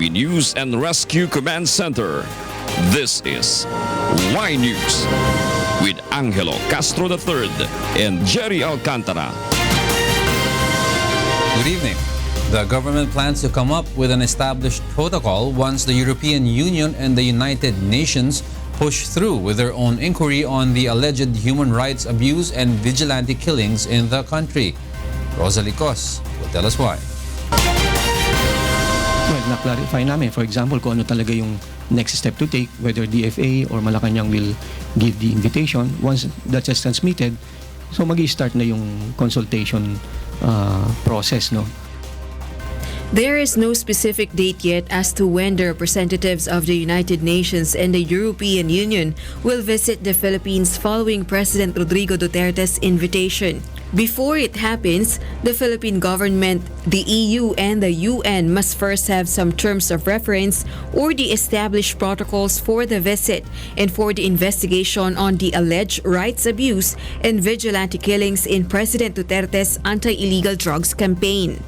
UNTV News and Rescue Command Center. This is Y News with Angelo Castro III and Gerry Alcantara. Good evening. The government plans to come up with an established protocol once the European Union and the United Nations push through with their own inquiry on the alleged human rights abuse and vigilante killings in the country. Rosalie Cos will tell us why. Well, na-clarify namin, for example, kung ano talaga yung next step to take, whether DFA or Malacanang will give the invitation. Once that's transmitted, so mag-i-start na yung consultation process, no? There is no specific date yet as to when the representatives of the United Nations and the European Union will visit the Philippines following President Rodrigo Duterte's invitation. Before it happens, the Philippine government, the EU, and the UN must first have some terms of reference or the established protocols for the visit and for the investigation on the alleged rights abuse and vigilante killings in President Duterte's anti-illegal drugs campaign.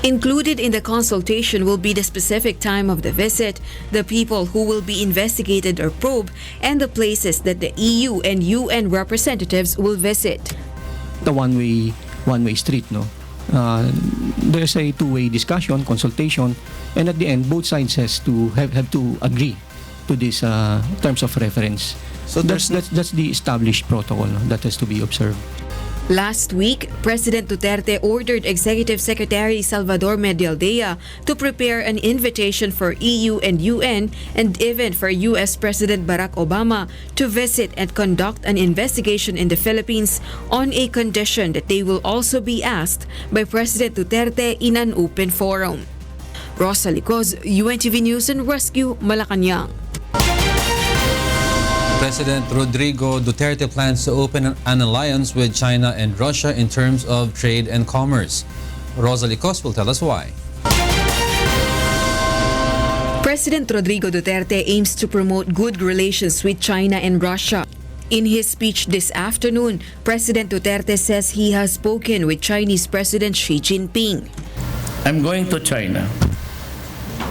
Included in the consultation will be the specific time of the visit, the people who will be investigated or probed, and the places that the EU and UN representatives will visit. The one-way street, no? There's a two-way discussion, consultation, and at the end, both sides has to have to agree to these terms of reference. So that's the established protocol, no, that has to be observed. Last week, President Duterte ordered Executive Secretary Salvador Medialdea to prepare an invitation for EU and UN and even for US President Barack Obama to visit and conduct an investigation in the Philippines on a condition that they will also be asked by President Duterte in an open forum. Rosalie Cos, UNTV News and Rescue, Malacanang. President Rodrigo Duterte plans to open an alliance with China and Russia in terms of trade and commerce. Rosalie Cos will tell us why. President Rodrigo Duterte aims to promote good relations with China and Russia. In his speech this afternoon, President Duterte says he has spoken with Chinese President Xi Jinping. I'm going to China.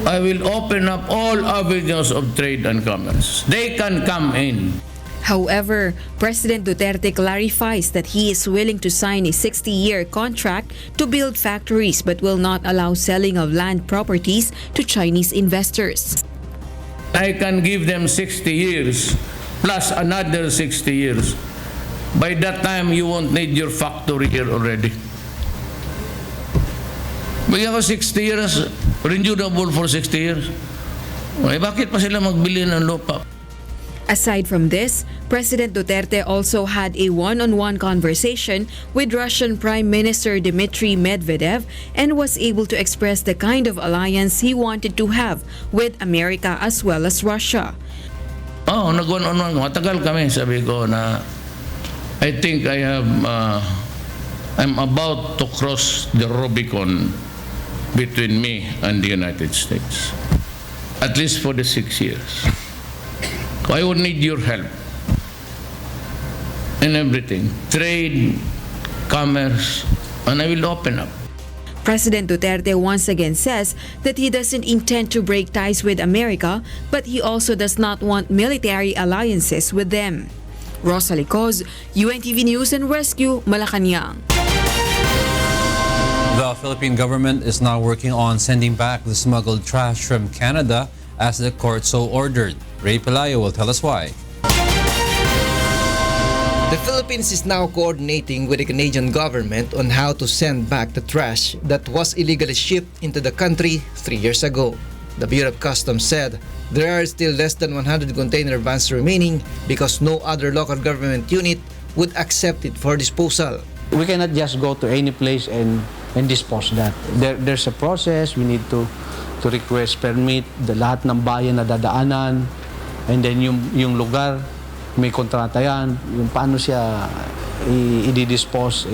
I will open up all avenues of trade and commerce. They can come in. However, President Duterte clarifies that he is willing to sign a 60-year contract to build factories but will not allow selling of land properties to Chinese investors. I can give them 60 years plus another 60 years. By that time, you won't need your factory here already. Bigyan ko 60 years, renewable for 60 years. Eh, bakit pa sila magbili ng lupa? Aside from this, President Duterte also had a one-on-one conversation with Russian Prime Minister Dmitry Medvedev and was able to express the kind of alliance he wanted to have with America as well as Russia. Oh, nag-one-on-one. Matagal kami, sabi ko na I think I'm about to cross the Rubicon between me and the United States, at least for the 6 years. I would need your help in everything, trade, commerce, and I will open up. President Duterte once again says that he doesn't intend to break ties with America, but he also does not want military alliances with them. Rosalie Cos, UNTV News and Rescue, Malacanang. The Philippine government is now working on sending back the smuggled trash from Canada as the court so ordered. Ray Pelayo will tell us why. The Philippines is now coordinating with the Canadian government on how to send back the trash that was illegally shipped into the country 3 years ago. The Bureau of Customs said there are still less than 100 container vans remaining because no other local government unit would accept it for disposal. We cannot just go to any place and dispose that. There's a process. We need to request permit, lahat ng bayan na dadaanan, and then yung lugar, may kontrata yan, yung paano siya i-dispose,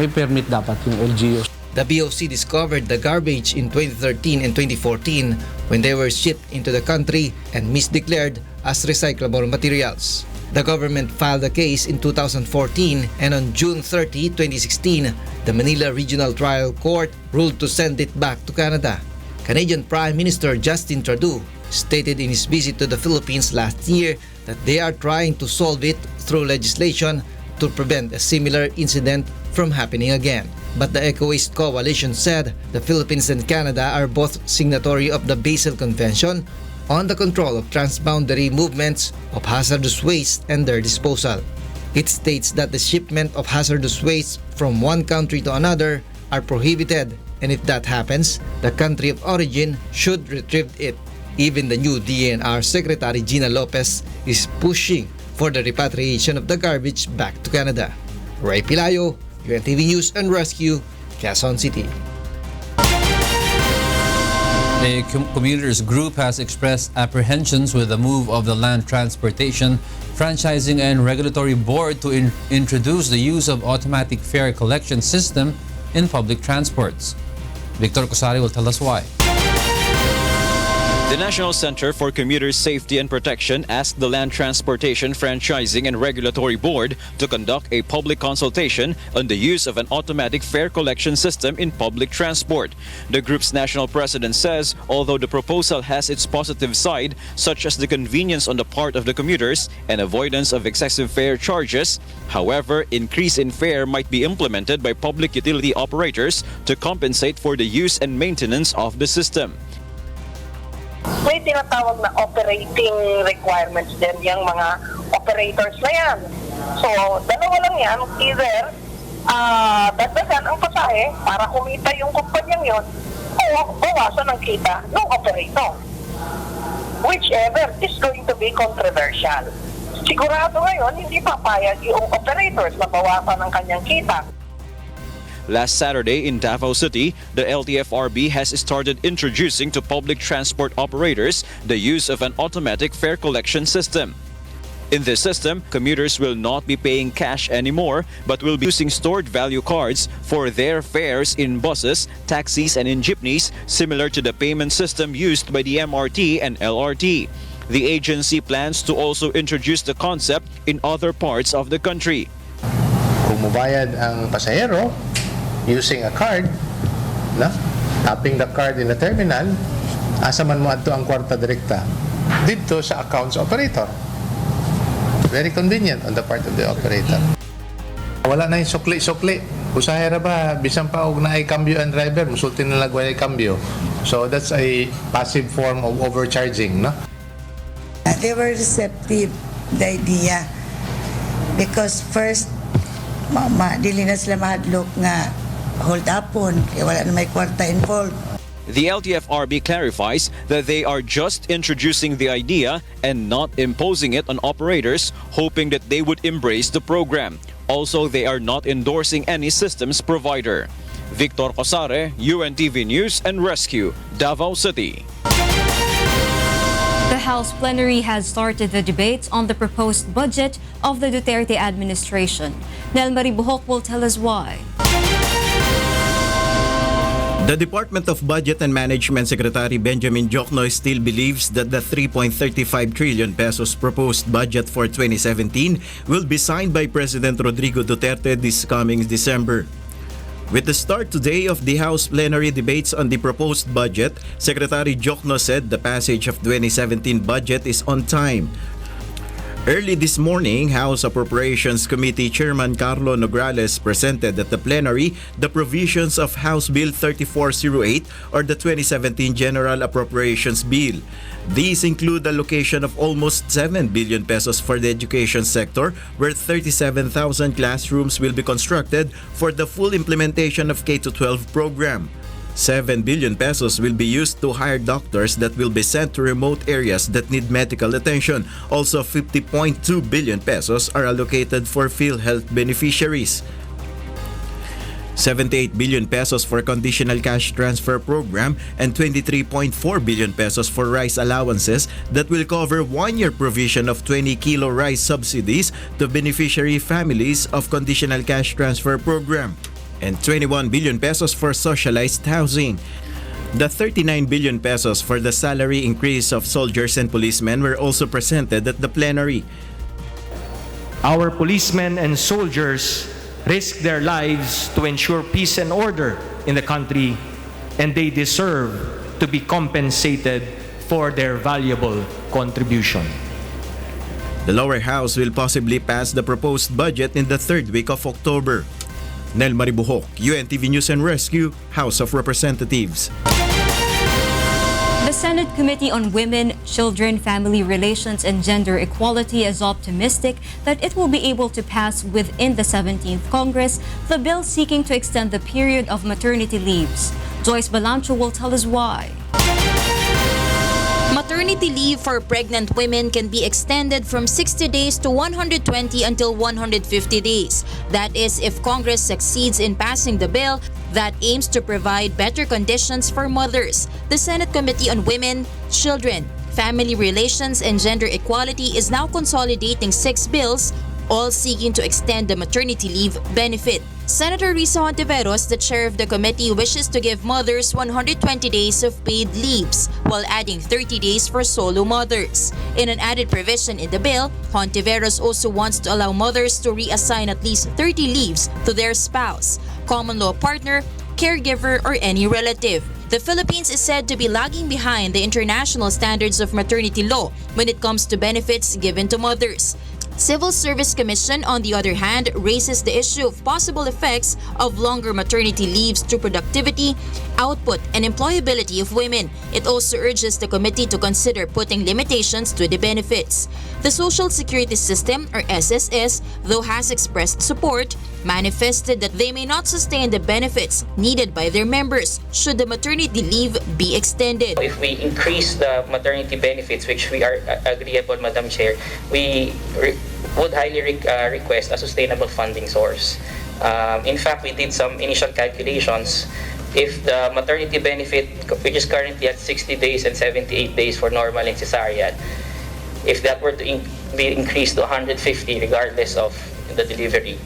may permit dapat yung LGU. The BOC discovered the garbage in 2013 and 2014 when they were shipped into the country and misdeclared as recyclable materials. The government filed a case in 2014 and on June 30, 2016, the Manila Regional Trial Court ruled to send it back to Canada. Canadian Prime Minister Justin Trudeau stated in his visit to the Philippines last year that they are trying to solve it through legislation to prevent a similar incident from happening again. But the Eco-Waste Coalition said the Philippines and Canada are both signatory of the Basel Convention on the control of transboundary movements of hazardous waste and their disposal. It states that the shipment of hazardous waste from one country to another are prohibited, and if that happens, the country of origin should retrieve it. Even the new DNR Secretary Gina Lopez is pushing for the repatriation of the garbage back to Canada. Ray Pilayo, UNTV News and Rescue, Quezon City. A commuters group has expressed apprehensions with the move of the Land Transportation, Franchising and Regulatory Board to introduce the use of automatic fare collection system in public transports. Victor Cosari will tell us why. The National Center for Commuter Safety and Protection asked the Land Transportation, Franchising and Regulatory Board to conduct a public consultation on the use of an automatic fare collection system in public transport. The group's national president says although the proposal has its positive side, such as the convenience on the part of the commuters and avoidance of excessive fare charges, however, increase in fare might be implemented by public utility operators to compensate for the use and maintenance of the system. May tinatawag na operating requirements din yung mga operators na yan. So, dalawa lang yan. Either dagdagan ang pasahe para kumita yung kumpanyang yon o bawasan ang kita ng operator. Whichever is going to be controversial. Sigurado ngayon, hindi papayag yung operators na bawasan ang kanyang kita. Last Saturday in Davao City, the LTFRB has started introducing to public transport operators the use of an automatic fare collection system. In this system, commuters will not be paying cash anymore but will be using stored value cards for their fares in buses, taxis and in jeepneys, similar to the payment system used by the MRT and LRT. The agency plans to also introduce the concept in other parts of the country. Bumubayad ang pasahero using a card, na? Tapping the card in the terminal, asa man mo adto ang kwarta direkta dito sa accounts operator. Very convenient on the part of the operator. Wala na yung sukli-sukli. Usahera ba, bisan pa og naay cambio and driver, musulti na lagway cambio. So that's a passive form of overcharging, no? They were receptive, the idea. Because first, dili na sila mahadlok nga hold upon, kaya wala na may kwarta involved. The LTFRB clarifies that they are just introducing the idea and not imposing it on operators, hoping that they would embrace the program. Also, they are not endorsing any systems provider. Victor Cosare, UNTV News and Rescue, Davao City. The House plenary has started the debates on the proposed budget of the Duterte administration. Nel Maribuhok will tell us why. The Department of Budget and Management Secretary Benjamin Joknoy still believes that the 3.35 trillion pesos proposed budget for 2017 will be signed by President Rodrigo Duterte this coming December. With the start today of the House plenary debates on the proposed budget, Secretary Jokno said the passage of 2017 budget is on time. Early this morning, House Appropriations Committee Chairman Carlo Nograles presented at the plenary the provisions of House Bill 3408 or the 2017 General Appropriations Bill. These include the allocation of almost 7 billion pesos for the education sector, where 37,000 classrooms will be constructed for the full implementation of K-12 program. 7 billion pesos will be used to hire doctors that will be sent to remote areas that need medical attention. Also, 50.2 billion pesos are allocated for PhilHealth beneficiaries. 78 billion pesos for conditional cash transfer program and 23.4 billion pesos for rice allowances that will cover 1-year provision of 20 kilo rice subsidies to beneficiary families of conditional cash transfer program. And 21 billion pesos for socialized housing. The 39 billion pesos for the salary increase of soldiers and policemen were also presented at the plenary. Our policemen and soldiers risk their lives to ensure peace and order in the country, and they deserve to be compensated for their valuable contribution. The lower house will possibly pass the proposed budget in the third week of October. Nel Maribuhok, UNTV News and Rescue, House of Representatives. The Senate Committee on Women, Children, Family Relations, and Gender Equality is optimistic that it will be able to pass within the 17th Congress the bill seeking to extend the period of maternity leaves. Joyce Balancho will tell us why. Maternity leave for pregnant women can be extended from 60 days to 120 until 150 days. That is, if Congress succeeds in passing the bill that aims to provide better conditions for mothers. The Senate Committee on Women, Children, Family Relations, and Gender Equality is now consolidating 6 bills, all seeking to extend the maternity leave benefit. Senator Risa Hontiveros, the chair of the committee, wishes to give mothers 120 days of paid leaves, while adding 30 days for solo mothers. In an added provision in the bill, Hontiveros also wants to allow mothers to reassign at least 30 leaves to their spouse, common law partner, caregiver, or any relative. The Philippines is said to be lagging behind the international standards of maternity law when it comes to benefits given to mothers. Civil Service Commission, on the other hand, raises the issue of possible effects of longer maternity leaves to productivity, output, and employability of women. It also urges the committee to consider putting limitations to the benefits. The Social Security System, or SSS, though has expressed support, manifested that they may not sustain the benefits needed by their members should the maternity leave be extended. If we increase the maternity benefits, which we are agreeable, Madam Chair, we would highly request a sustainable funding source. In fact, we did some initial calculations. If the maternity benefit, which is currently at 60 days and 78 days for normal and cesarean, if that were to be increased to 150 regardless of the delivery,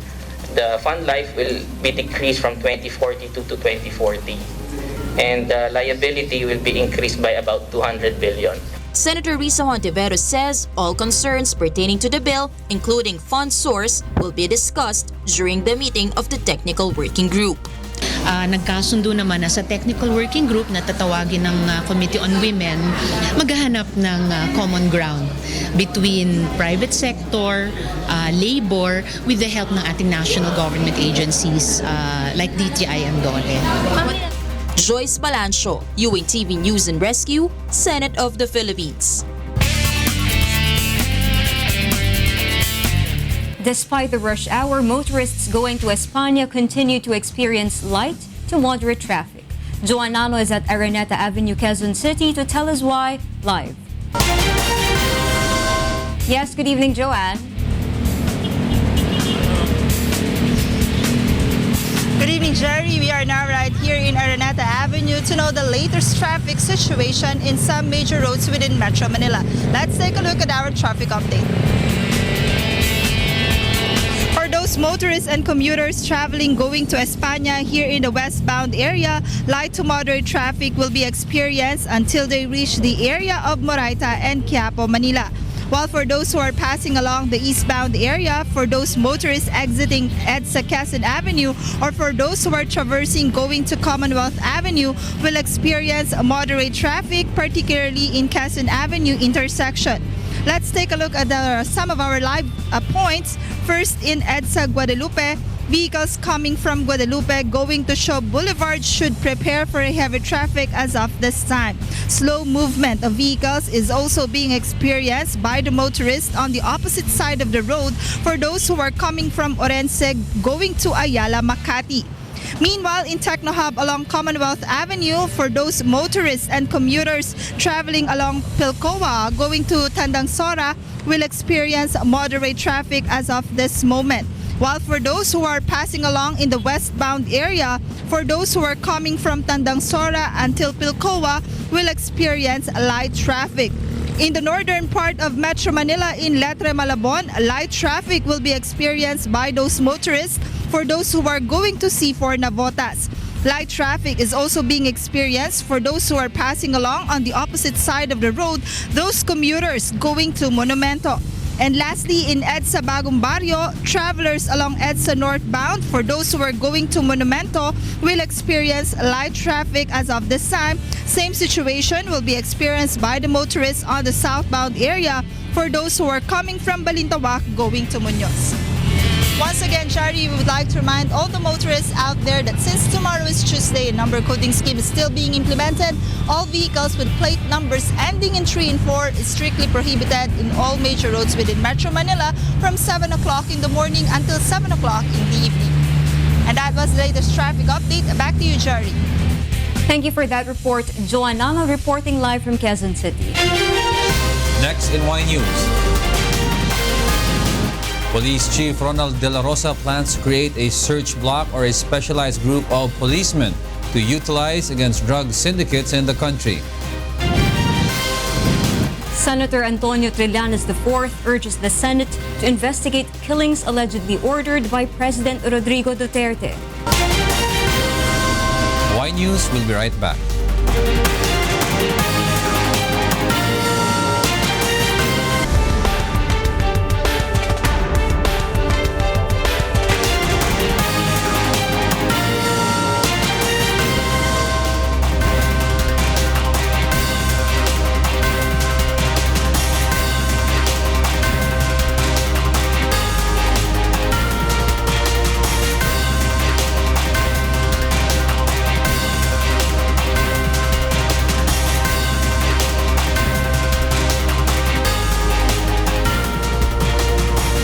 the fund life will be decreased from 2042 to 2040. And the liability will be increased by about 200 billion. Senator Risa Hontiveros says all concerns pertaining to the bill, including fund source, will be discussed during the meeting of the Technical Working Group. Nagkasundo naman na sa Technical Working Group na tatawagin ng Committee on Women, maghahanap ng common ground between private sector, labor, with the help ng ating national government agencies like DTI and DOLE. Joyce Balancho, UNTV News and Rescue, Senate of the Philippines. Despite the rush hour, motorists going to España continue to experience light to moderate traffic. Joanne Nano is at Araneta Avenue, Quezon City to tell us why live. Yes, good evening, Joanne. Good evening, Gerry. We are now right here in Araneta Avenue to know the latest traffic situation in some major roads within Metro Manila. Let's take a look at our traffic update. For those motorists and commuters traveling going to España here in the westbound area, light to moderate traffic will be experienced until they reach the area of Moraita and Quiapo, Manila. While for those who are passing along the eastbound area, for those motorists exiting EDSA Quezon Avenue, or for those who are traversing going to Commonwealth Avenue, will experience moderate traffic, particularly in Quezon Avenue intersection. Let's take a look at some of our live points. First, in EDSA Guadalupe, vehicles coming from Guadalupe going to Shaw Boulevard should prepare for a heavy traffic as of this time. Slow movement of vehicles is also being experienced by the motorists on the opposite side of the road for those who are coming from Orense going to Ayala, Makati. Meanwhile, in Techno Hub along Commonwealth Avenue, for those motorists and commuters traveling along Pilcoa going to Tandang Sora will experience moderate traffic as of this moment. While for those who are passing along in the westbound area, for those who are coming from Tandang Sora until Pilcoa will experience light traffic. In the northern part of Metro Manila in Letre Malabon, light traffic will be experienced by those motorists for those who are going to C4 Navotas. Light traffic is also being experienced for those who are passing along on the opposite side of the road, those commuters going to Monumento. And lastly, in EDSA Bagong Barrio, travelers along EDSA northbound, for those who are going to Monumento, will experience light traffic as of this time. Same situation will be experienced by the motorists on the southbound area for those who are coming from Balintawak going to Muñoz. Once again, Gerry, we would like to remind all the motorists out there that since tomorrow is Tuesday, a number coding scheme is still being implemented. All vehicles with plate numbers ending in 3 and 4 is strictly prohibited in all major roads within Metro Manila from 7 o'clock in the morning until 7 o'clock in the evening. And that was the latest traffic update. Back to you, Gerry. Thank you for that report. Joanna reporting live from Quezon City. Next in Y News. Police Chief Ronald De La Rosa plans to create a search block or a specialized group of policemen to utilize against drug syndicates in the country. Senator Antonio Trillanes IV urges the Senate to investigate killings allegedly ordered by President Rodrigo Duterte. Y News will be right back.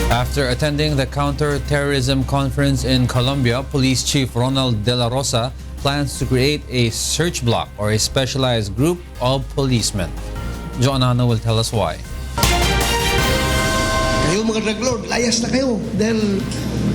After attending the counter-terrorism conference in Colombia, Police Chief Ronald De La Rosa plans to create a search block or a specialized group of policemen. Joanna will tell us why. Kayo mga drug lord, layas na kayo dahil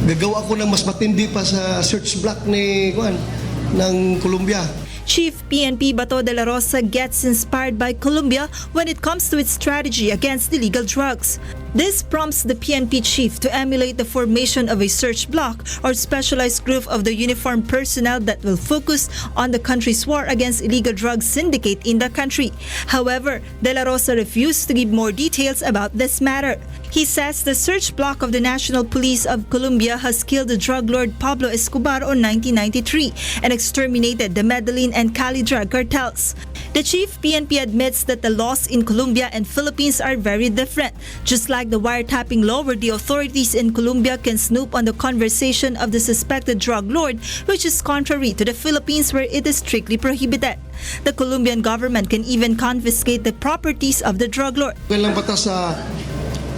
gagawa ko ng mas matindi pa sa search block ng Colombia. Chief PNP Bato de la Rosa gets inspired by Colombia when it comes to its strategy against illegal drugs. This prompts the PNP chief to emulate the formation of a search block or specialized group of the uniformed personnel that will focus on the country's war against illegal drug syndicate in the country. However, De La Rosa refused to give more details about this matter. He says the search block of the National Police of Colombia has killed the drug lord Pablo Escobar on 1993 and exterminated the Medellin and Cali drug cartels. The chief PNP admits that the laws in Colombia and Philippines are very different. Just like the wiretapping law where the authorities in Colombia can snoop on the conversation of the suspected drug lord, which is contrary to the Philippines where it is strictly prohibited. The Colombian government can even confiscate the properties of the drug lord. Walang batas sa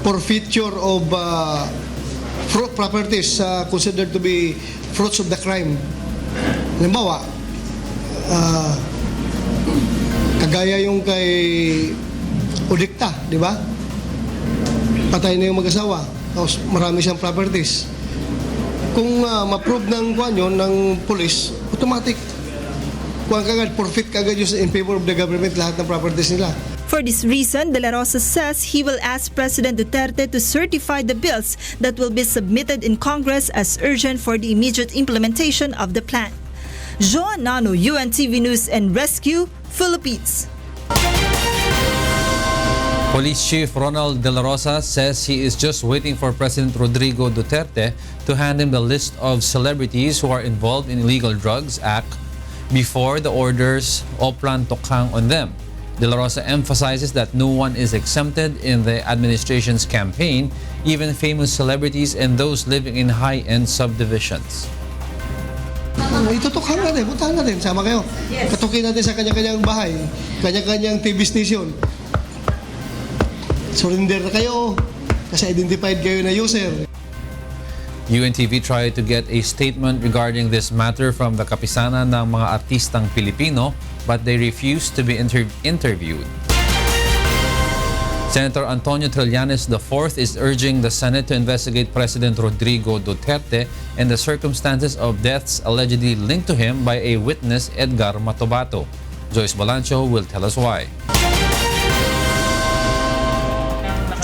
forfeiture of properties considered to be fruits of the crime. Halimbawa, kagaya yung kay Udikta, di ba? Patay na yung mag-asawa, tapos marami siyang properties. Kung ma-prove ng police, automatic forfeit kagad yung in favor of the government lahat ng properties nila. For this reason, De La Rosa says he will ask President Duterte to certify the bills that will be submitted in Congress as urgent for the immediate implementation of the plan. Joanna, UNTV News and Rescue, Philippines. Police Chief Ronald De La Rosa says he is just waiting for President Rodrigo Duterte to hand him the list of celebrities who are involved in Illegal Drugs Act before the orders Oplan Tokhang on them. De La Rosa emphasizes that no one is exempted in the administration's campaign, even famous celebrities and those living in high-end subdivisions. Itutukhan natin, puntahan natin, sama kayo. Katukin natin sa kanya-kanyang bahay, kanya-kanyang TV station. Surrender na kayo kasi identified kayo na user. UNTV tried to get a statement regarding this matter from the kapisanan ng mga artistang Pilipino, but they refused to be interviewed. Senator Antonio Trillanes IV is urging the Senate to investigate President Rodrigo Duterte and the circumstances of deaths allegedly linked to him by a witness, Edgar Matobato. Joyce Balancho will tell us why.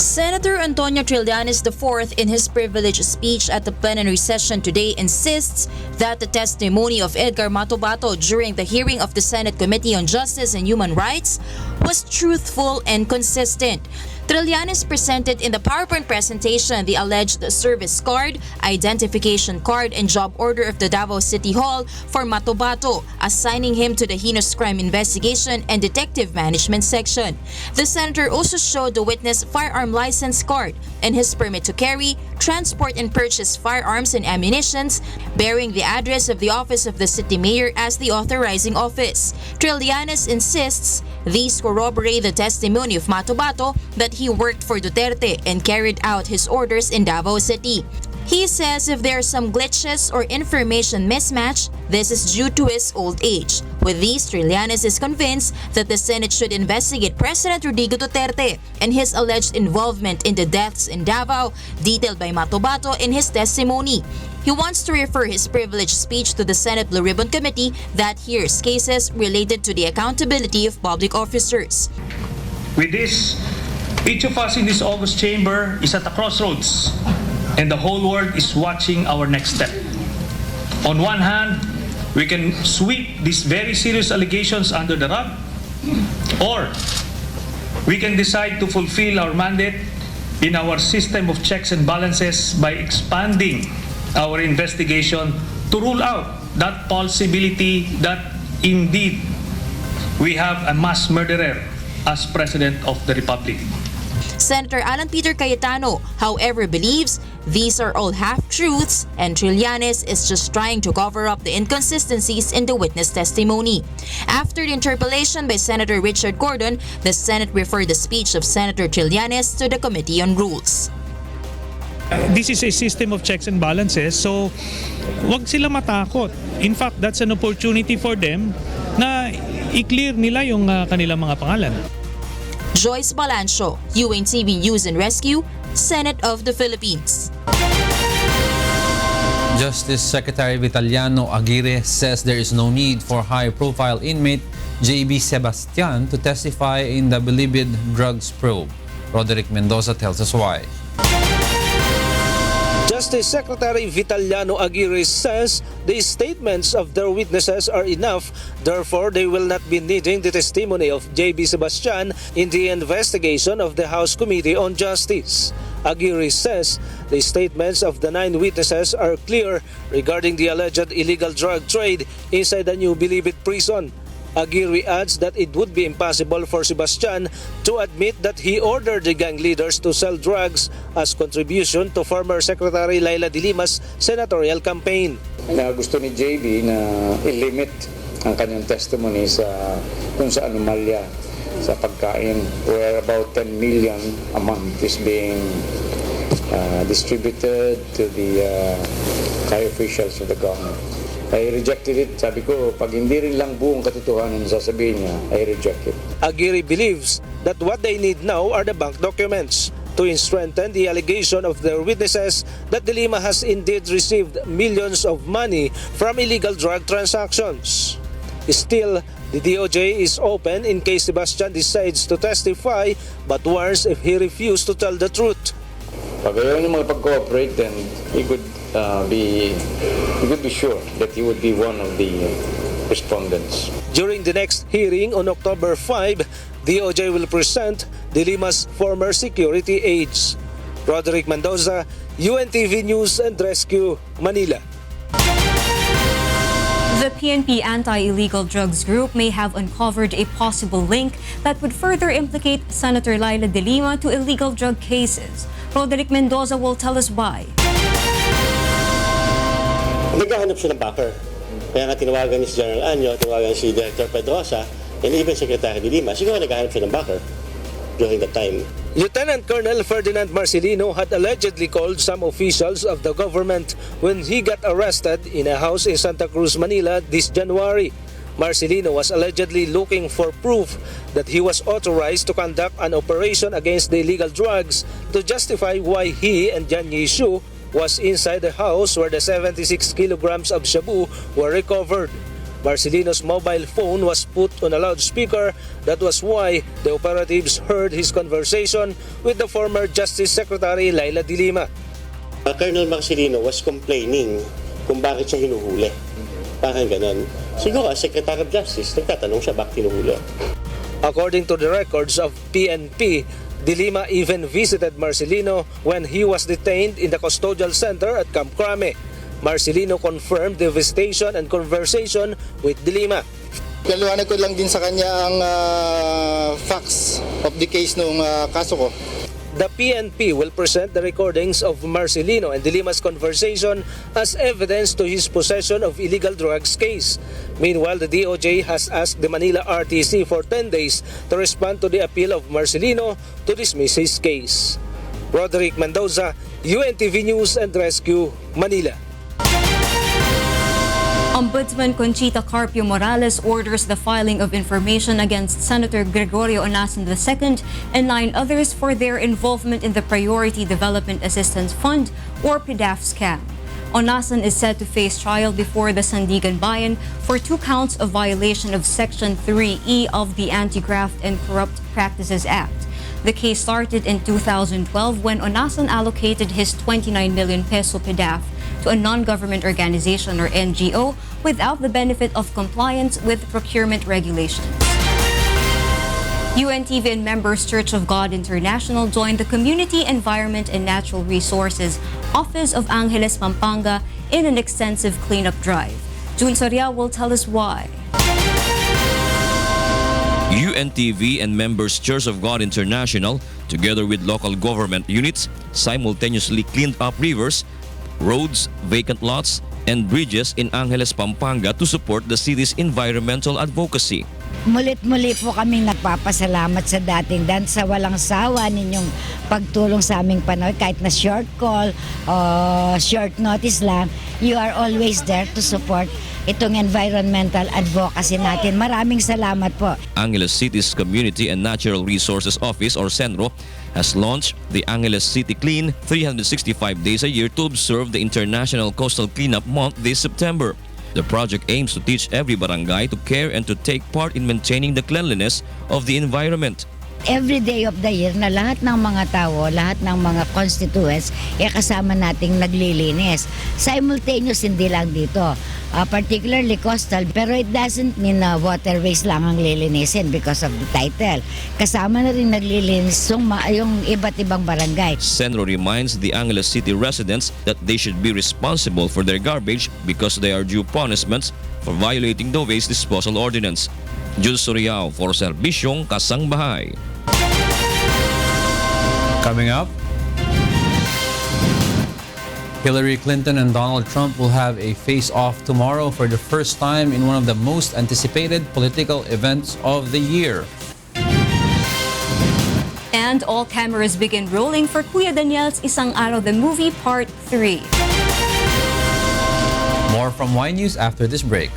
Senator Antonio Trillanes IV, in his privileged speech at the plenary session today, insists that the testimony of Edgar Matobato during the hearing of the Senate Committee on Justice and Human Rights was truthful and consistent. Trillanes presented in the PowerPoint presentation the alleged service card, identification card, and job order of the Davao City Hall for Matobato, assigning him to the Heinous Crime Investigation and Detective Management Section. The senator also showed the witness firearm license card and his permit to carry, transport, and purchase firearms and ammunitions, bearing the address of the office of the city mayor as the authorizing office. Trillanes insists these corroborate the testimony of Matobato that he worked for Duterte and carried out his orders in Davao City. He says if there are some glitches or information mismatch, this is due to his old age. With these, Trillanes is convinced that the Senate should investigate President Rodrigo Duterte and his alleged involvement in the deaths in Davao, detailed by Matobato in his testimony. He wants to refer his privileged speech to the Senate Blue Ribbon Committee that hears cases related to the accountability of public officers. With this, each of us in this August chamber is at a crossroads, and the whole world is watching our next step. On one hand, we can sweep these very serious allegations under the rug, or we can decide to fulfill our mandate in our system of checks and balances by expanding our investigation to rule out that possibility that indeed we have a mass murderer as President of the Republic. Senator Alan Peter Cayetano, however, believes these are all half-truths and Trillanes is just trying to cover up the inconsistencies in the witness testimony. After the interpellation by Senator Richard Gordon, the Senate referred the speech of Senator Trillanes to the Committee on Rules. This is a system of checks and balances, so wag sila matakot. In fact, that's an opportunity for them na i-clear nila yung kanilang mga pangalan. Joyce Balancio, UNTV News and Rescue, Senate of the Philippines. Justice Secretary Vitaliano Aguirre says there is no need for high-profile inmate J.B. Sebastian to testify in the believed drugs probe. Roderick Mendoza tells us why. Justice Secretary Vitaliano Aguirre says the statements of their witnesses are enough, therefore they will not be needing the testimony of J.B. Sebastian in the investigation of the House Committee on Justice. Aguirre says the statements of the 9 witnesses are clear regarding the alleged illegal drug trade inside the New Bilibid prison. Aguirre adds that it would be impossible for Sebastian to admit that he ordered the gang leaders to sell drugs as contribution to former Secretary Laila de Lima's senatorial campaign. Na gusto ni JB na i-limit ang kanyang testimony sa kung sa anomalya sa pagkain, where about 10 million a month is being distributed to the high officials of the government. I rejected it. Sabi ko, pag hindi rin lang buong katotohanan sasabihin niya, I reject it. Aguirre believes that what they need now are the bank documents to strengthen the allegation of their witnesses that De Lima has indeed received millions of money from illegal drug transactions. Still, the DOJ is open in case Sebastian decides to testify but warns if he refuses to tell the truth. Pag ayaw niya mag-cooperate, then he could be sure that he would be one of the respondents. During the next hearing on October 5, DOJ will present De Lima's former security aides. Roderick Mendoza, UNTV News and Rescue, Manila. The PNP Anti-Illegal Drugs Group may have uncovered a possible link that would further implicate Senator Laila de Lima to illegal drug cases. Roderick Mendoza will tell us why. Naghahanap siya ng backer. Kaya nga tinawagan ni si General Anyo, tinawagan si Director Pedrosa, and even Secretary de Lima. Siguro naghahanap siya ng backer during that time. Lieutenant Colonel Ferdinand Marcelino had allegedly called some officials of the government when he got arrested in a house in Santa Cruz, Manila this January. Marcelino was allegedly looking for proof that he was authorized to conduct an operation against the illegal drugs to justify why he and Jan Yishu was inside the house where the 76 kilograms of shabu were recovered. Marcelino's mobile phone was put on a loudspeaker. That was why the operatives heard his conversation with the former Justice Secretary Laila de Lima. Colonel Marcelino was complaining kung bakit siya hinuhuli. Parang ganon. Siguro, Secretary of Justice, nagtatanong siya bakit hinuhuli. According to the records of PNP, De Lima even visited Marcelino when he was detained in the custodial center at Camp Crame. Marcelino confirmed the visitation and conversation with De Lima. Paliwanag ko lang din sa kanya ang facts of the case nung kaso ko. The PNP will present the recordings of Marcelino and De Lima's conversation as evidence to his possession of illegal drugs case. Meanwhile, the DOJ has asked the Manila RTC for 10 days to respond to the appeal of Marcelino to dismiss his case. Roderick Mendoza, UNTV News and Rescue, Manila. Ombudsman Conchita Carpio Morales orders the filing of information against Senator Gregorio Onasan II and 9 others for their involvement in the Priority Development Assistance Fund or PDAF scam. Onasan is set to face trial before the Sandigan Bayan for 2 counts of violation of Section 3E of the Anti-Graft and Corrupt Practices Act. The case started in 2012 when Onasan allocated his 29 million peso PDAF to a non-government organization or NGO without the benefit of compliance with procurement regulations. UNTV and members Church of God International joined the Community, Environment and Natural Resources Office of Angeles, Pampanga in an extensive cleanup drive. June Soria will tell us why. UNTV and members Church of God International, together with local government units, simultaneously cleaned up rivers, roads, vacant lots, and bridges in Angeles, Pampanga to support the city's environmental advocacy. Mulit-muli po kaming nagpapasalamat sa dating dan sa walang sawa ninyong pagtulong sa aming panahon. Kahit na short call o short notice lang, you are always there to support itong environmental advocacy natin. Maraming salamat po. Angeles City's Community and Natural Resources Office or CENRO has launched the Angeles City Clean 365 days a year to observe the International Coastal Cleanup Month this September. The project aims to teach every barangay to care and to take part in maintaining the cleanliness of the environment. Every day of the year na lahat ng mga tao, lahat ng mga constituents, kasama nating naglilinis. Simultaneous hindi lang dito, particularly coastal, pero it doesn't mean na waterways lang ang lilinisin because of the title. Kasama na rin naglilinis yung iba't ibang barangay. CENRO reminds the Angeles City residents that they should be responsible for their garbage because they are due punishments for violating the waste disposal ordinance. Jules Soriao for Serbisyong, Kasangbahay. Coming up, Hillary Clinton and Donald Trump will have a face-off tomorrow for the first time in one of the most anticipated political events of the year. And all cameras begin rolling for Kuya Daniel's Isang Araw the Movie Part 3. More from Y News after this break.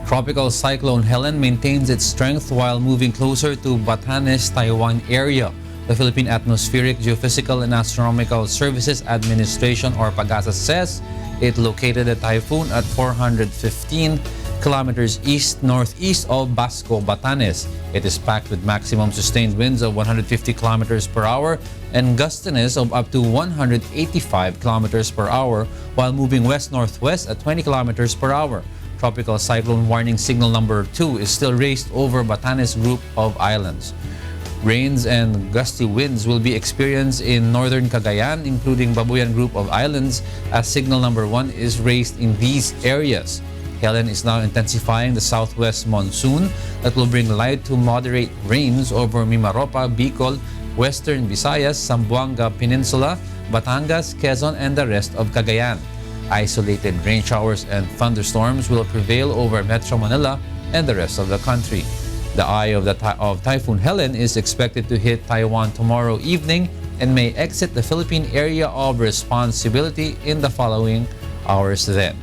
Tropical Cyclone Helen maintains its strength while moving closer to Batanes, Taiwan area. The Philippine Atmospheric, Geophysical and Astronomical Services Administration or PAGASA says it located a typhoon at 415 kilometers east-northeast of Basco, Batanes. It is packed with maximum sustained winds of 150 kilometers per hour and gustiness of up to 185 kilometers per hour while moving west-northwest at 20 kilometers per hour. Tropical Cyclone Warning Signal number 2 is still raised over Batanes Group of Islands. Rains and gusty winds will be experienced in northern Cagayan, including Babuyan Group of Islands, as signal number 1 is raised in these areas. Helen is now intensifying the southwest monsoon that will bring light to moderate rains over Mimaropa, Bicol, Western Visayas, Zamboanga Peninsula, Batangas, Quezon, and the rest of Cagayan. Isolated rain showers and thunderstorms will prevail over Metro Manila and the rest of the country. The eye of Typhoon Helen is expected to hit Taiwan tomorrow evening and may exit the Philippine area of responsibility in the following hours then.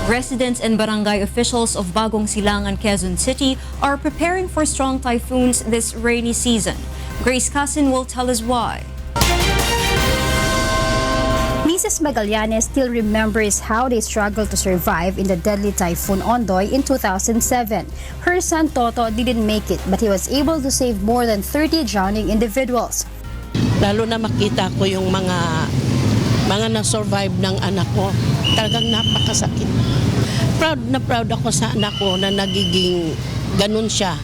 Residents and barangay officials of Bagong Silangan, Quezon City are preparing for strong typhoons this rainy season. Grace Casin will tell us why. Mrs. Magallanes still remembers how they struggled to survive in the deadly Typhoon Ondoy in 2007. Her son Toto didn't make it, but he was able to save more than 30 drowning individuals. Lalo na makita ko yung mga na-survive ng anak ko. Talagang napakasakit. Proud ako sa anak ko na nagiging ganun siya.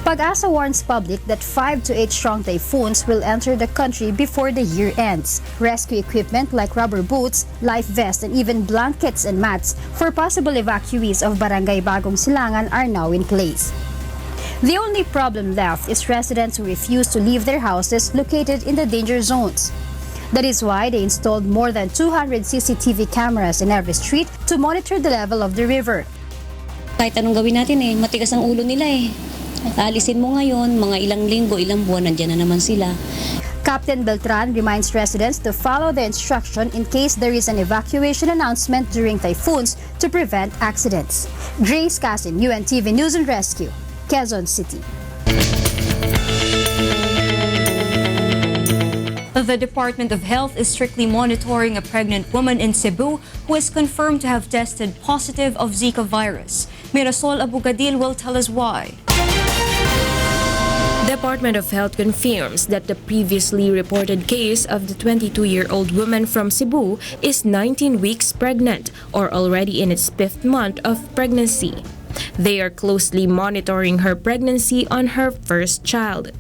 Pag-asa warns public that 5 to 8 strong typhoons will enter the country before the year ends. Rescue equipment like rubber boots, life vests, and even blankets and mats for possible evacuees of Barangay Bagong Silangan are now in place. The only problem left is residents who refuse to leave their houses located in the danger zones. That is why they installed more than 200 CCTV cameras in every street to monitor the level of the river. Kahit anong gawin natin matigas ang ulo nila Alisin mo ngayon, mga ilang linggo, ilang buwan, nandiyan na naman sila. Captain Beltran reminds residents to follow the instruction in case there is an evacuation announcement during typhoons to prevent accidents. Grace Casin, UNTV News and Rescue, Quezon City. The Department of Health is strictly monitoring a pregnant woman in Cebu who is confirmed to have tested positive of Zika virus. Mirasol Abugadil will tell us why. Department of Health confirms that the previously reported case of the 22-year-old woman from Cebu is 19 weeks pregnant or already in its 5th month of pregnancy. They are closely monitoring her pregnancy on her first child.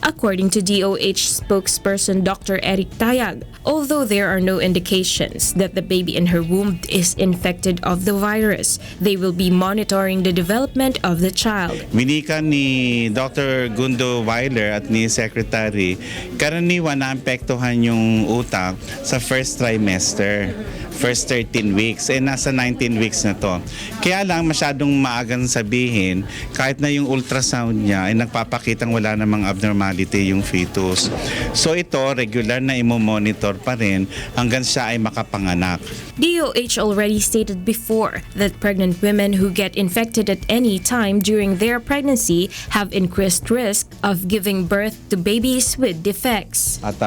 According to DOH spokesperson Dr. Eric Tayag, although there are no indications that the baby in her womb is infected of the virus, they will be monitoring the development of the child. Winika ni Dr. Gundo Weiler at ni Secretary, karaniwan naapektuhan yung utak sa first trimester, first 13 weeks, nasa 19 weeks na to. Kaya lang masyadong maagang sabihin, kahit na yung ultrasound niya ay nagpapakitang wala namang abnormality yung fetus. So ito, regular na imo-monitor pa rin hanggang siya ay makapanganak. DOH already stated before that pregnant women who get infected at any time during their pregnancy have increased risk of giving birth to babies with defects. At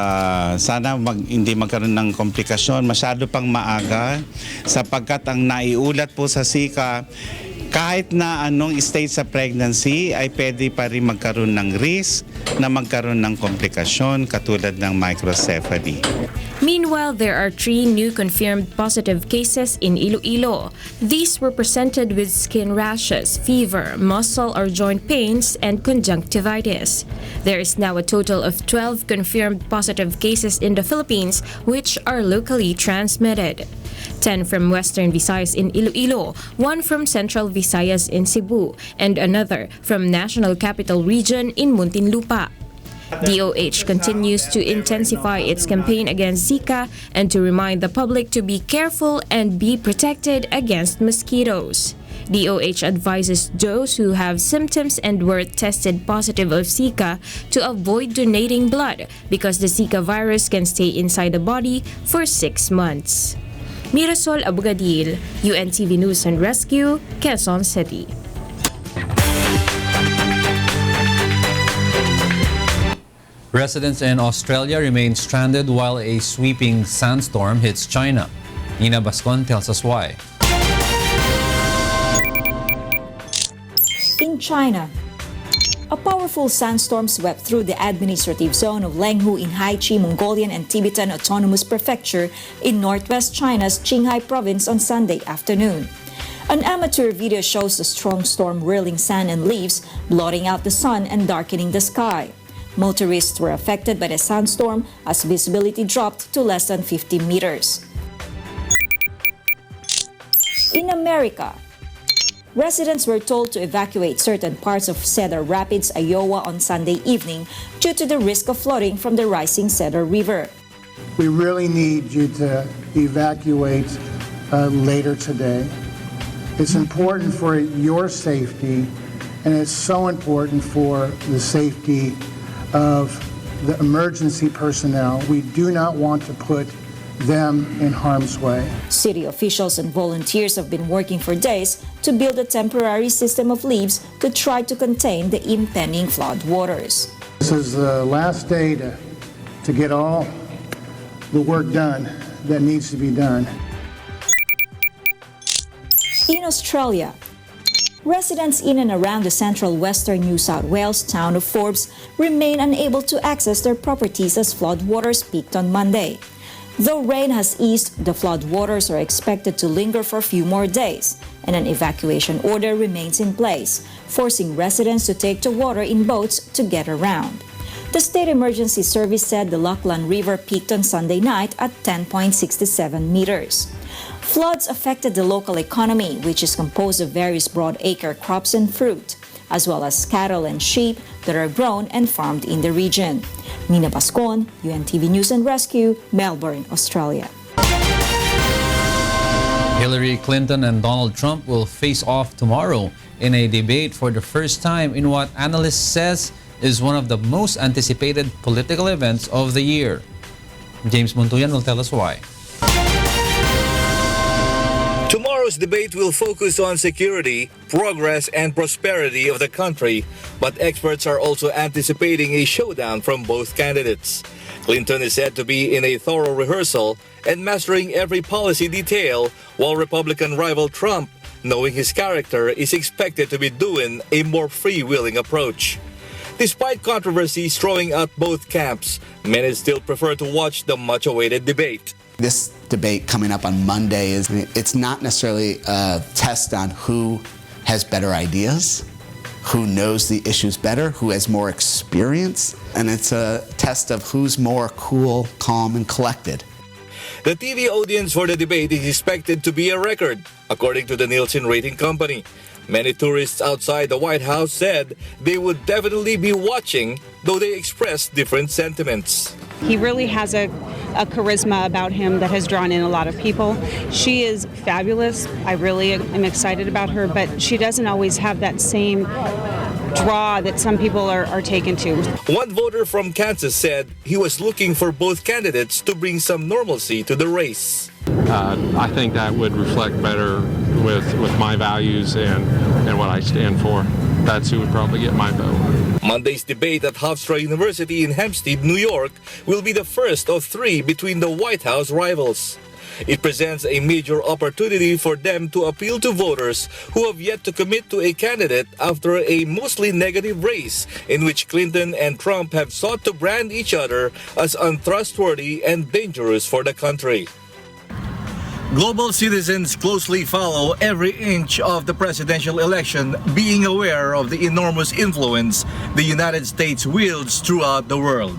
sana hindi magkaroon ng komplikasyon, masyado pang maaga sapagkat ang naiulat po sa Zika, kahit na anong stage sa pregnancy ay pwede pa rin magkaroon ng risk na magkaroon ng komplikasyon katulad ng microcephaly. Meanwhile, there are 3 new confirmed positive cases in Iloilo. These were presented with skin rashes, fever, muscle or joint pains, and conjunctivitis. There is now a total of 12 confirmed positive cases in the Philippines, which are locally transmitted. 10 from Western Visayas in Iloilo, 1 from Central Visayas in Cebu, and another from National Capital Region in Muntinlupa. DOH continues to intensify its campaign against Zika and to remind the public to be careful and be protected against mosquitoes. DOH advises those who have symptoms and were tested positive of Zika to avoid donating blood because the Zika virus can stay inside the body for 6 months. Mirasol Abugadil, UNTV News and Rescue, Quezon City. Residents in Australia remain stranded while a sweeping sandstorm hits China. Nina Bascon tells us why. In China, a powerful sandstorm swept through the administrative zone of Lenghu in Haichi Mongolian and Tibetan Autonomous Prefecture in northwest China's Qinghai province on Sunday afternoon. An amateur video shows the strong storm whirling sand and leaves, blotting out the sun and darkening the sky. Motorists were affected by the sandstorm as visibility dropped to less than 50 meters. In America, residents were told to evacuate certain parts of Cedar Rapids, Iowa on Sunday evening due to the risk of flooding from the rising Cedar River. We really need you to evacuate later today. It's important for your safety, and it's so important for the safety of the emergency personnel. We do not want to put them in harm's way. City officials and volunteers have been working for days to build a temporary system of levees to try to contain the impending flood waters. This is the last day to get all the work done that needs to be done. In Australia, residents in and around the central western New South Wales town of Forbes remain unable to access their properties as floodwaters peaked on Monday. Though rain has eased, the floodwaters are expected to linger for a few more days, and an evacuation order remains in place, forcing residents to take to water in boats to get around. The State Emergency Service said the Lachlan River peaked on Sunday night at 10.67 meters. Floods affected the local economy, which is composed of various broadacre crops and fruit, as well as cattle and sheep that are grown and farmed in the region. Nina Bascon, UNTV News and Rescue, Melbourne, Australia. Hillary Clinton and Donald Trump will face off tomorrow in a debate for the first time in what analysts says is one of the most anticipated political events of the year. James Montuyan will tell us why. Tomorrow's debate will focus on security, progress, and prosperity of the country, but experts are also anticipating a showdown from both candidates. Clinton is said to be in a thorough rehearsal and mastering every policy detail, while Republican rival Trump, knowing his character, is expected to be doing a more freewheeling approach. Despite controversies throwing out both camps, many still prefer to watch the much-awaited debate. This debate coming up on Monday it's not necessarily a test on who has better ideas, who knows the issues better, who has more experience, and it's a test of who's more cool, calm, and collected. The TV audience for the debate is expected to be a record, according to the Nielsen rating company. Many tourists outside the White House said they would definitely be watching, though they expressed different sentiments. He really has a charisma about him that has drawn in a lot of people. She is fabulous. I really am excited about her, but she doesn't always have that same draw that some people are taken to. One voter from Kansas said he was looking for both candidates to bring some normalcy to the race. I think that would reflect better with my values and what I stand for. That's who would probably get my vote. Monday's debate at Hofstra University in Hempstead, New York, will be the first of three between the White House rivals. It presents a major opportunity for them to appeal to voters who have yet to commit to a candidate after a mostly negative race in which Clinton and Trump have sought to brand each other as untrustworthy and dangerous for the country. Global citizens closely follow every inch of the presidential election, being aware of the enormous influence the United States wields throughout the world.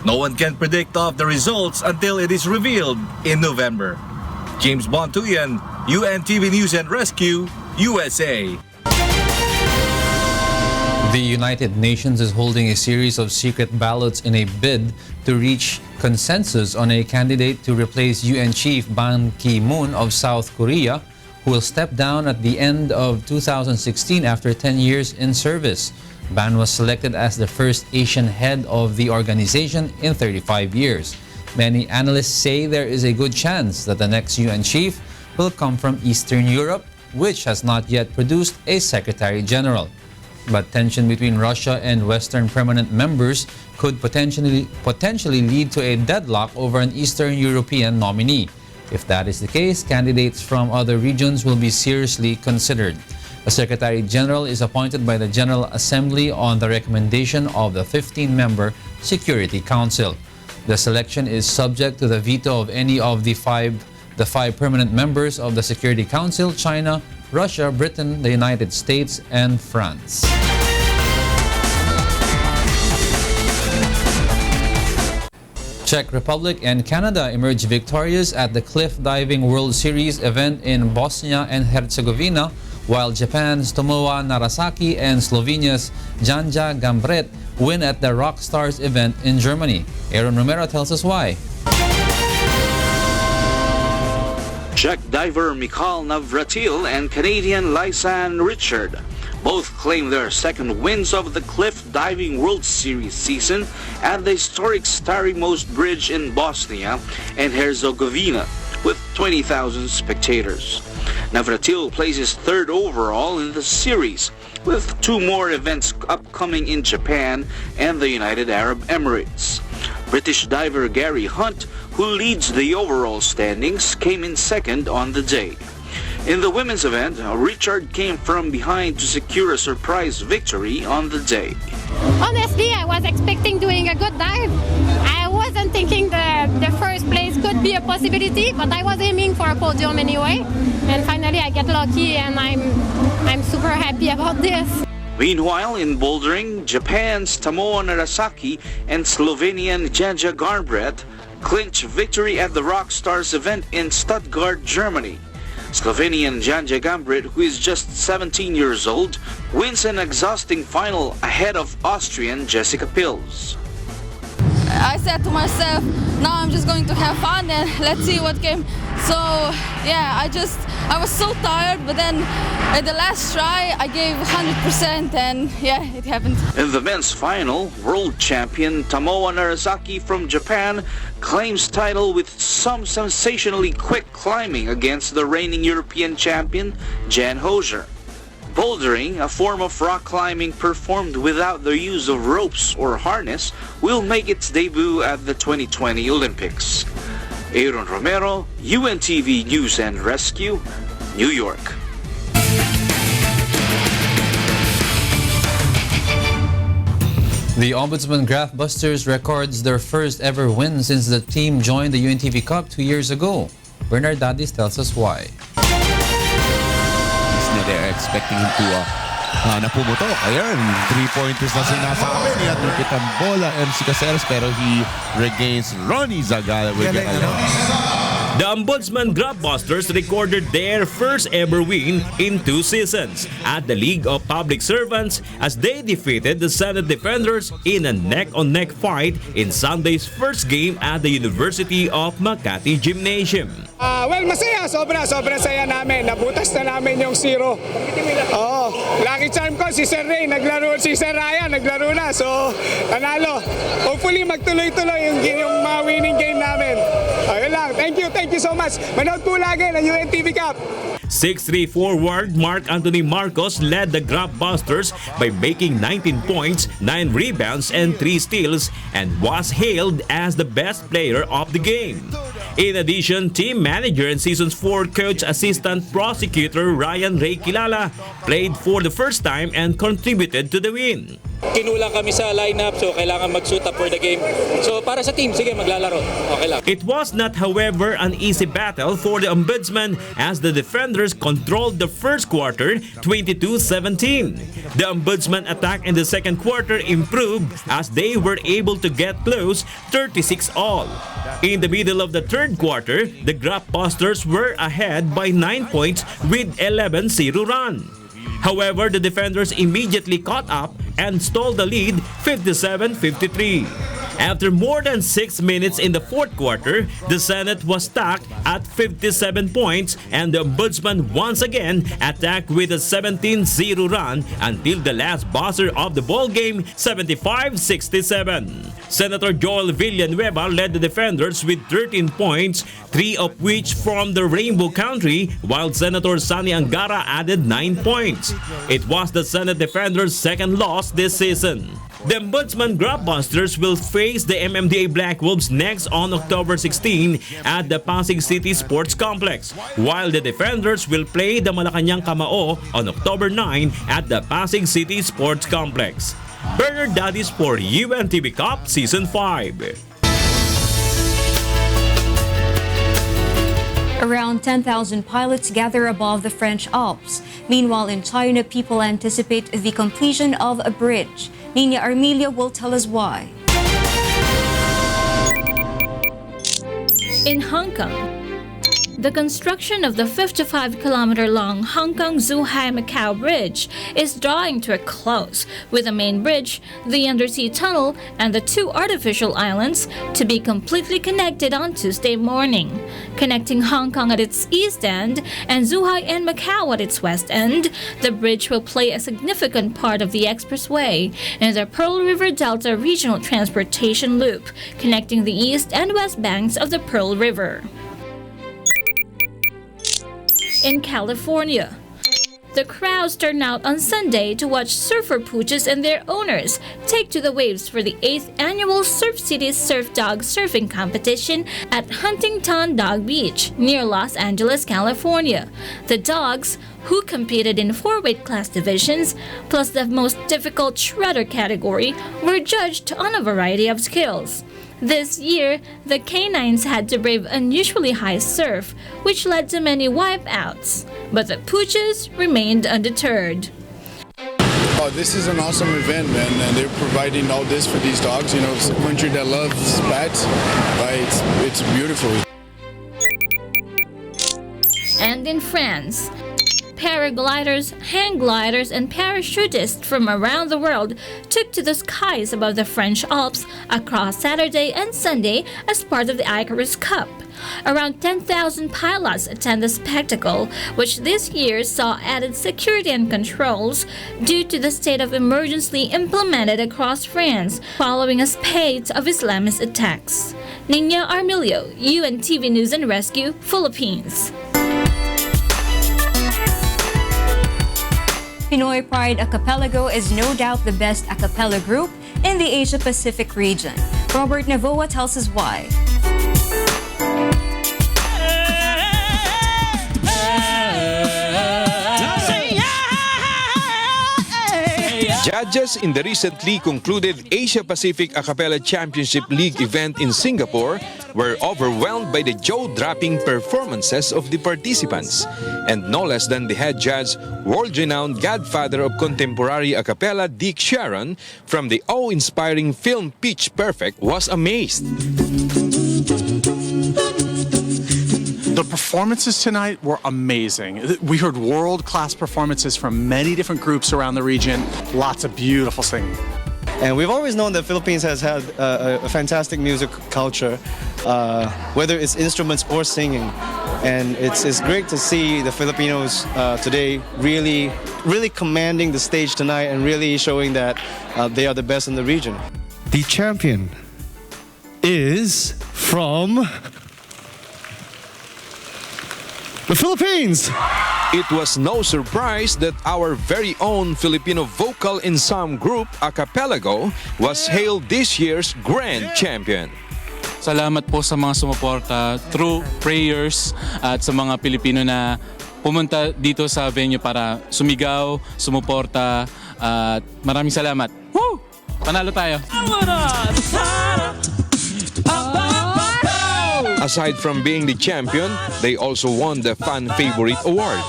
No one can predict of the results until it is revealed in November. James Bontuyan, UNTV News and Rescue, USA. The United Nations is holding a series of secret ballots in a bid to reach consensus on a candidate to replace UN Chief Ban Ki-moon of South Korea, who will step down at the end of 2016 after 10 years in service. Ban was selected as the first Asian head of the organization in 35 years. Many analysts say there is a good chance that the next UN chief will come from Eastern Europe, which has not yet produced a Secretary General. But tension between Russia and Western permanent members could potentially lead to a deadlock over an Eastern European nominee. If that is the case, candidates from other regions will be seriously considered. A Secretary General is appointed by the General Assembly on the recommendation of the 15-member Security Council. The selection is subject to the veto of any of the five permanent members of the Security Council: China, Russia, Britain, the United States, and France. Czech Republic and Canada emerged victorious at the Cliff Diving World Series event in Bosnia and Herzegovina, while Japan's Tomoa Narasaki and Slovenia's Janja Gambret win at the Rock Stars event in Germany. Aaron Romero tells us why. Czech diver Michal Navratil and Canadian Lysan Richard both claimed their second wins of the Cliff Diving World Series season at the historic Stary Most Bridge in Bosnia and Herzegovina with 20,000 spectators. Navratil places third overall in the series, with two more events upcoming in Japan and the United Arab Emirates. British diver Gary Hunt who leads the overall standings, came in second on the day. In the women's event, Richard came from behind to secure a surprise victory on the day. Honestly, I was expecting doing a good dive. I wasn't thinking the first place could be a possibility, but I was aiming for a podium anyway. And finally, I get lucky, and I'm super happy about this. Meanwhile, in bouldering, Japan's Tomoe Narasaki and Slovenian Janja Garbret clinched victory at the Rockstars event in Stuttgart, Germany. Slovenian Janja Gambrit, who is just 17 years old, wins an exhausting final ahead of Austrian Jessica Pils. I said to myself, now I'm just going to have fun and let's see what came. So yeah, I was so tired, but then at the last try I gave 100% and yeah, it happened. In the men's final, world champion Tomoe Narasaki from Japan claims title with some sensationally quick climbing against the reigning European champion Jan Hozier. Bouldering, a form of rock climbing performed without the use of ropes or harness, will make its debut at the 2020 Olympics. Aaron Romero, UNTV News and Rescue, New York. The Ombudsman Graphbusters records their first ever win since the team joined the UNTV Cup 2 years ago. Bernard Dadis tells us why. They're expecting him to napumutok. Ayan, 3-pointers na sinasabi niya. Nikitang bola MC Caceres pero he regains Ronnie Zagala with it. The Ombudsman Graphbusters recorded their first ever win in 2 seasons at the League of Public Servants as they defeated the Senate Defenders in a neck-on-neck fight in Sunday's first game at the University of Makati Gymnasium. Well, masaya. Sobra saya namin. Nabutas na namin yung 0. Lucky charm ko, si Sir Ray naglaro, si Sir Ryan naglaro na. So, panalo. Hopefully, magtuloy-tuloy yung mga winning game namin. Ayun lang. Thank you so much. Manood po lagi ng UNTV Cup. 6'3" forward Mark Anthony Marcos led the Graphbusters by making 19 points, 9 rebounds, and 3 steals and was hailed as the best player of the game. In addition, team manager and Seasons 4 coach assistant prosecutor Ryan Ray Kilala played for the first time and contributed to the win. Kinulang kami sa lineup, so kailangan mag-suit up for the game. So para sa team, sige maglalaro. Okay lang. It was not, however, an easy battle for the Ombudsman as the defenders controlled the first quarter 22-17. The Ombudsman attack in the second quarter improved as they were able to get close 36-all. In the middle of the third quarter, the Graphbusters were ahead by 9 points with 11-0 run. However, the defenders immediately caught up and stole the lead 57-53. After more than 6 minutes in the fourth quarter, the Senate was stuck at 57 points and the Ombudsman once again attacked with a 17-0 run until the last buzzer of the ball game, 75-67. Senator Joel Villanueva led the defenders with 13 points, 3 of which from the Rainbow Country, while Senator Sani Angara added 9 points. It was the Senate defenders' second loss this season. The Ombudsman Graphbusters will face the MMDA Black Wolves next on October 16 at the Pasig City Sports Complex, while the Defenders will play the Malacanang Kamao on October 9 at the Pasig City Sports Complex. Bernard Dadis for UNTV Cup Season 5. Around 10,000 pilots gather above the French Alps. Meanwhile, in China, people anticipate the completion of a bridge. Nina Armelia will tell us why. In Hong Kong, the construction of the 55-kilometer-long Hong Kong-Zhuhai-Macau Bridge is drawing to a close, with the main bridge, the undersea tunnel, and the 2 artificial islands to be completely connected on Tuesday morning. Connecting Hong Kong at its east end and Zhuhai and Macau at its west end, the bridge will play a significant part of the expressway in the Pearl River Delta Regional Transportation Loop, connecting the east and west banks of the Pearl River. In California, The crowds turned out on Sunday to watch surfer pooches and their owners take to the waves for the 8th annual Surf City Surf Dog Surfing Competition at Huntington Dog Beach near Los Angeles, California. The dogs, who competed in 4 weight class divisions, plus the most difficult shredder category, were judged on a variety of skills. This year, the canines had to brave unusually high surf, which led to many wipeouts. But the pooches remained undeterred. Oh, this is an awesome event, man, and they're providing all this for these dogs. You know, it's a country that loves pets, right? It's beautiful. And in France, paragliders, hang gliders, and parachutists from around the world took to the skies above the French Alps across Saturday and Sunday as part of the Icarus Cup. Around 10,000 pilots attend the spectacle, which this year saw added security and controls due to the state of emergency implemented across France following a spate of Islamist attacks. Nina Armilio, UNTV News and Rescue, Philippines. Pinoy Pride Acapelago is no doubt the best a cappella group in the Asia-Pacific region. Robert Navoa tells us why. Judges in the recently concluded Asia-Pacific A Cappella Championship League event in Singapore were overwhelmed by the jaw-dropping performances of the participants. And no less than the head judge, world-renowned godfather of contemporary a cappella Dick Sharon from the awe-inspiring film Pitch Perfect was amazed. The performances tonight were amazing. We heard world-class performances from many different groups around the region. Lots of beautiful singing. And we've always known that Philippines has had a fantastic music culture, whether it's instruments or singing. And it's great to see the Filipinos today really commanding the stage tonight and really showing that they are the best in the region. The champion is from the Philippines. It was no surprise that our very own Filipino vocal ensemble group, Acapelago, was hailed this year's grand champion. Salamat po sa mga sumuporta through prayers at sa mga Pilipino na pumunta dito sa venue para sumigaw, sumuporta at maraming salamat. Woo! Panalo tayo! Aside from being the champion, they also won the Fan Favorite Award.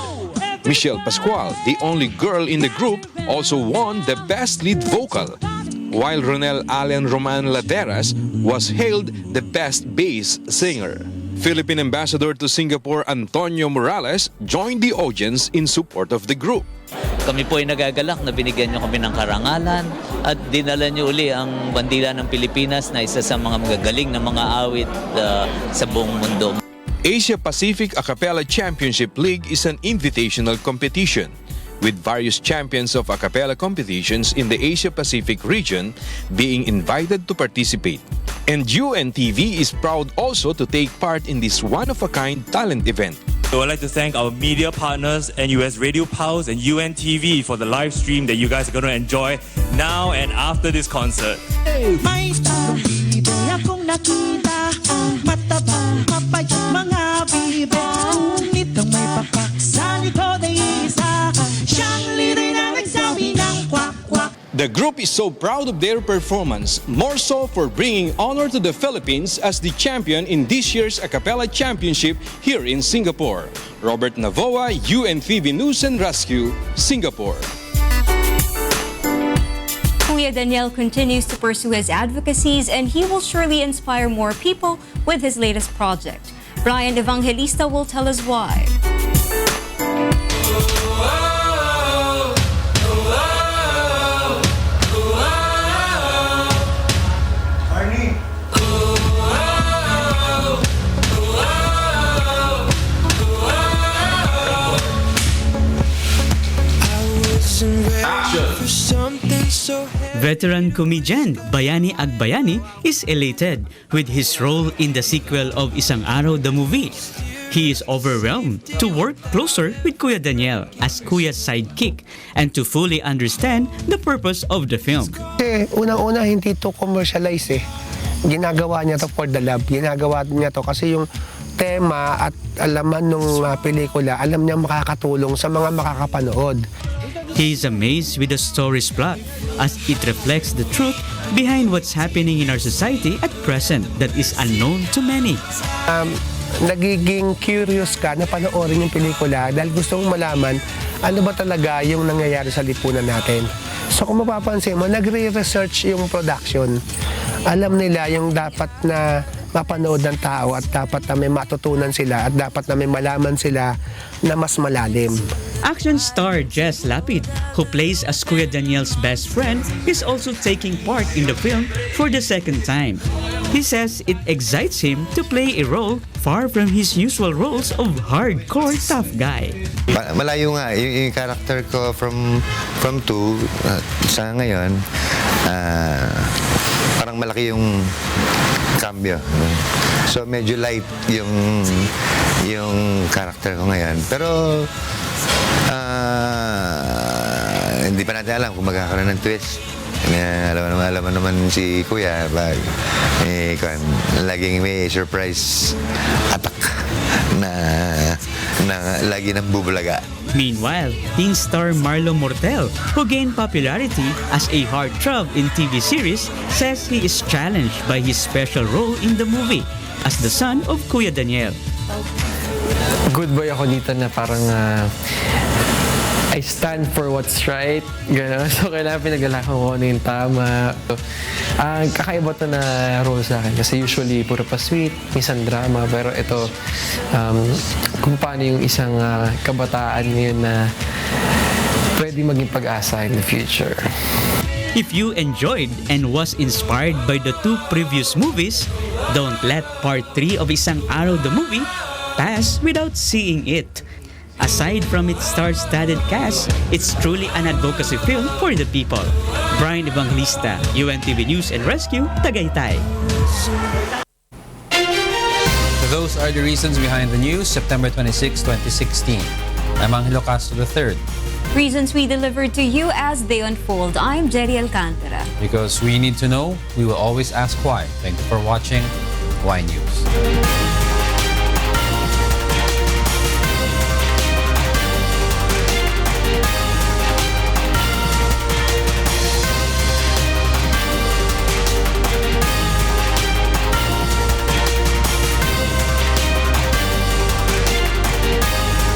Michelle Pascual, the only girl in the group, also won the Best Lead Vocal, while Ronel Allen Roman Laderas was hailed the Best Bass Singer. Philippine Ambassador to Singapore Antonio Morales joined the audience in support of the group. Kami po ay nagagalak na binigyan niyo kami ng karangalan at dinala niyo uli ang bandila ng Pilipinas na isa sa mga magagaling na mga awit sa buong mundo. Asia-Pacific A Cappella Championship League is an invitational competition with various champions of a cappella competitions in the Asia-Pacific region being invited to participate. And UNTV is proud also to take part in this one-of-a-kind talent event. So I'd like to thank our media partners, NUS Radio Pulse and UNTV for the live stream that you guys are going to enjoy now and after this concert. The group is so proud of their performance, more so for bringing honor to the Philippines as the champion in this year's A Cappella Championship here in Singapore. Robert Navoa, UNTV News and Rescue, Singapore. Kuya Daniel continues to pursue his advocacies and he will surely inspire more people with his latest project. Brian Evangelista will tell us why. Veteran comedian Bayani Agbayani is elated with his role in the sequel of Isang Araw the movie. He is overwhelmed to work closer with Kuya Daniel as Kuya's sidekick and to fully understand the purpose of the film. Kasi unang-una hindi to commercialize eh. Ginagawa niya to for the love. Ginagawa niya to kasi yung tema at alaman ng pelikula, alam niya makakatulong sa mga makakapanood. He is amazed with the story's plot as it reflects the truth behind what's happening in our society at present that is unknown to many. Nagiging curious ka na panoorin yung pelikula dahil gusto mong malaman ano ba talaga yung nangyayari sa lipunan natin. So kung mapapansin mo, nagre-research yung production. Alam nila yung dapat na mapanood ng tao at dapat na may matutunan sila at dapat na may malaman sila na mas malalim. Action star Jess Lapid, who plays as Kuya Daniel's best friend, is also taking part in the film for the second time. He says it excites him to play a role far from his usual roles of hardcore tough guy. Malayo nga yung character ko from 2 sa ngayon, parang malaki yung cambio. So medyo light yung character ko ngayon. Pero hindi pa natin alam kung magkakaroon ng twist. Alam naman si Kuya pag laging may surprise attack na lagi nang bubulaga. Meanwhile, teen star Marlo Mortel, who gained popularity as a heartthrob in TV series, says he is challenged by his special role in the movie as the son of Kuya Daniel. Good boy ako dito na parang I stand for what's right. Gano'n. So, kailangan pinag-alakan ko ano yung tama. Kakaiba to na role sa akin. Kasi usually, puro pa sweet, minsan drama. Pero ito, kung paano yung isang kabataan ngayon na pwede maging pag-asa in the future. If you enjoyed and was inspired by the 2 previous movies, don't let part 3 of Isang Araw the movie pass without seeing it. Aside from its star-studded cast, it's truly an advocacy film for the people. Brian Evangelista, UNTV News and Rescue, Tagaytay. Those are the reasons behind the news, September 26, 2016. I'm Angelo Castro III. Reasons we delivered to you as they unfold. I'm Gerry Alcantara. Because we need to know, we will always ask why. Thank you for watching Y News.